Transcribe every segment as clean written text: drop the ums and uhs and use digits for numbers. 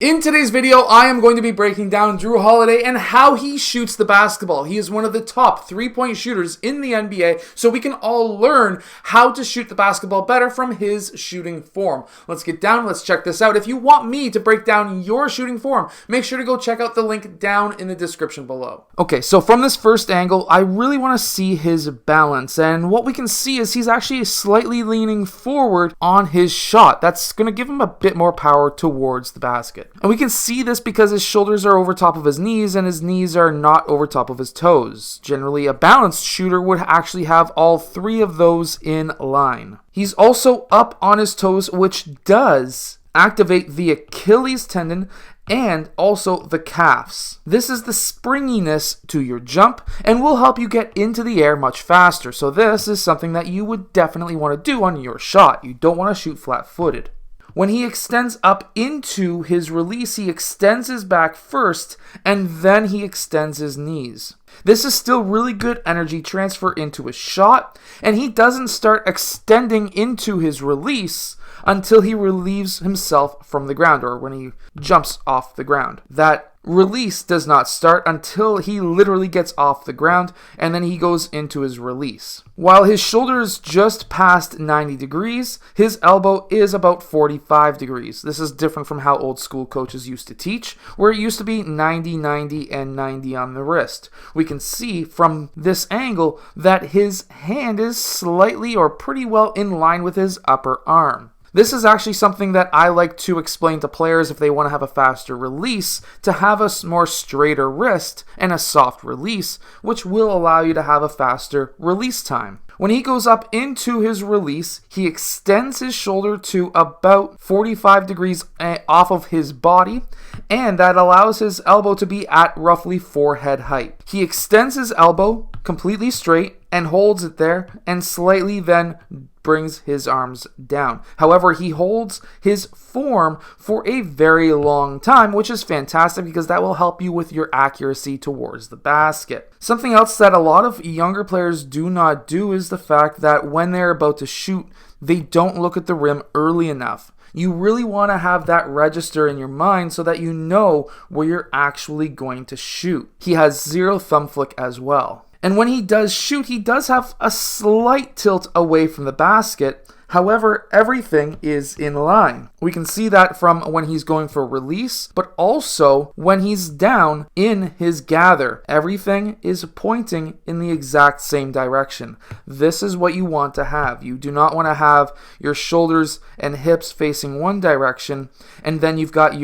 In today's video, I am going to be breaking down Jrue Holiday and how he shoots the basketball. He is one of the top three-point shooters in the NBA, so we can all learn how to shoot the basketball better from his shooting form. Let's get down, let's check this out. If you want me to break down your shooting form, make sure to go check out the link down in the description below. Okay, so from this first angle, I really want to see his balance, and what we can see is he's actually slightly leaning forward on his shot. That's going to give him a bit more power towards the basket. And we can see this because his shoulders are over top of his knees and his knees are not over top of his toes. Generally, a balanced shooter would actually have all three of those in line. He's also up on his toes, which does activate the Achilles tendon and also the calves. This is the springiness to your jump and will help you get into the air much faster. So this is something that you would definitely want to do on your shot. You don't want to shoot flat-footed. When he extends up into his release, he extends his back first, and then he extends his knees. This is still really good energy transfer into his shot, and he doesn't start extending into his release until he relieves himself from the ground, or when he jumps off the ground. That release does not start until he literally gets off the ground, and then he goes into his release. While his shoulder is just past 90 degrees, his elbow is about 45 degrees. This is different from how old school coaches used to teach, where it used to be 90, 90, and 90 on the wrist. We can see from this angle that his hand is slightly or pretty well in line with his upper arm. This is actually something that I like to explain to players if they want to have a faster release, to have a more straighter wrist and a soft release, which will allow you to have a faster release time. When he goes up into his release, he extends his shoulder to about 45 degrees off of his body, and that allows his elbow to be at roughly forehead height. He extends his elbow completely straight and holds it there, and slightly then brings his arms down. However, he holds his form for a very long time, which is fantastic because that will help you with your accuracy towards the basket. Something else that a lot of younger players do not do is the fact that when they're about to shoot, they don't look at the rim early enough. You really want to have that register in your mind so that you know where you're actually going to shoot. He has zero thumb flick as well. And when he does shoot, he does have a slight tilt away from the basket. However, everything is in line. We can see that from when he's going for release, but also when he's down in his gather. Everything is pointing in the exact same direction. This is what you want to have. You do not want to have your shoulders and hips facing one direction, and then you've got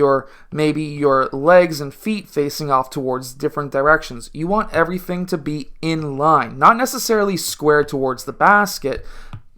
maybe your legs and feet facing off towards different directions. You want everything to be in line, not necessarily square towards the basket.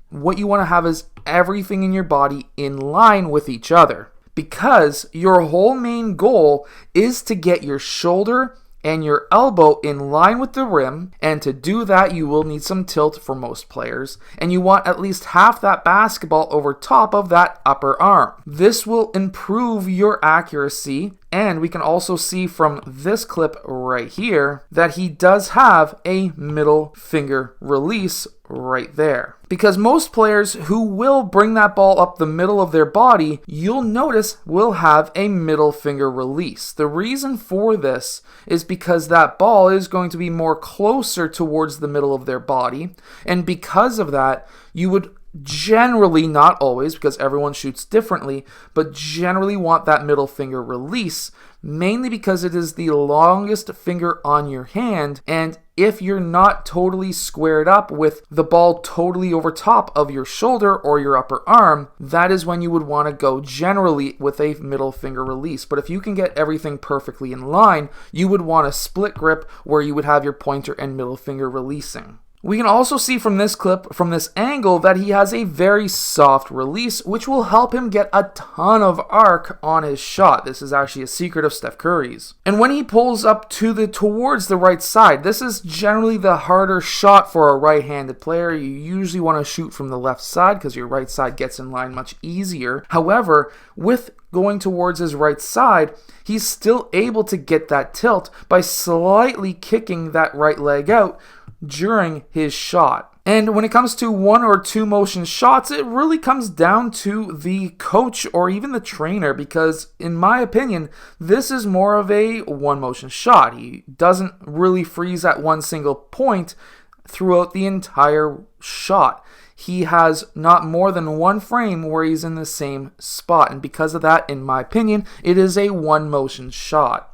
What you want to have is everything in your body in line with each other, because your whole main goal is to get your shoulder and your elbow in line with the rim, and to do that you will need some tilt for most players, and you want at least half that basketball over top of that upper arm. This will improve your accuracy, and we can also see from this clip right here that he does have a middle finger release right there. Because most players who will bring that ball up the middle of their body, you'll notice will have a middle finger release. The reason for this is because that ball is going to be more closer towards the middle of their body, and because of that, you would generally, not always, because everyone shoots differently, but generally want that middle finger release, mainly because it is the longest finger on your hand, and if you're not totally squared up with the ball totally over top of your shoulder or your upper arm, that is when you would want to go generally with a middle finger release. But if you can get everything perfectly in line, you would want a split grip where you would have your pointer and middle finger releasing. We can also see from this clip, from this angle, that he has a very soft release, which will help him get a ton of arc on his shot. This is actually a secret of Steph Curry's. And when he pulls up towards the right side, this is generally the harder shot for a right-handed player. You usually want to shoot from the left side because your right side gets in line much easier. However, with going towards his right side, he's still able to get that tilt by slightly kicking that right leg out during his shot. And when it comes to 1 or 2 motion shots, it really comes down to the coach or even the trainer, because in my opinion, this is more of a 1 motion shot. He doesn't really freeze at one single point throughout the entire shot. He has not more than 1 frame where he's in the same spot, and because of that, in my opinion, it is a 1 motion shot.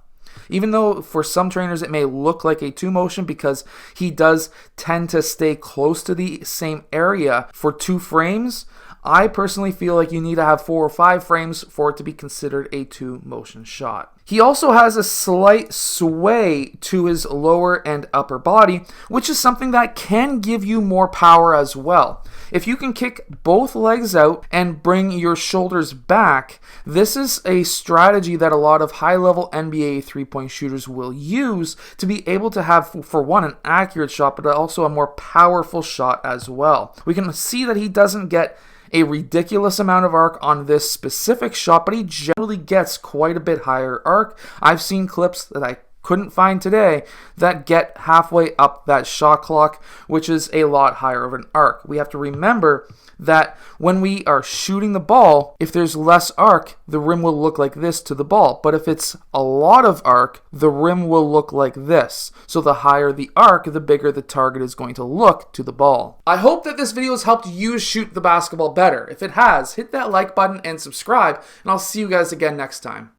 Even though for some trainers it may look like a 2 motion, because he does tend to stay close to the same area for 2 frames, I personally feel like you need to have 4 or 5 frames for it to be considered a 2 motion shot. He also has a slight sway to his lower and upper body, which is something that can give you more power as well. If you can kick both legs out and bring your shoulders back, this is a strategy that a lot of high-level NBA three-point shooters will use to be able to have, for one, an accurate shot, but also a more powerful shot as well. We can see that he doesn't get a ridiculous amount of arc on this specific shot, but he generally gets quite a bit higher arc. I've seen clips that I couldn't find today that get halfway up that shot clock, which is a lot higher of an arc. We have to remember that when we are shooting the ball, if there's less arc, the rim will look like this to the ball. But if it's a lot of arc, the rim will look like this. So the higher the arc, the bigger the target is going to look to the ball. I hope that this video has helped you shoot the basketball better. If it has, hit that like button and subscribe, and I'll see you guys again next time.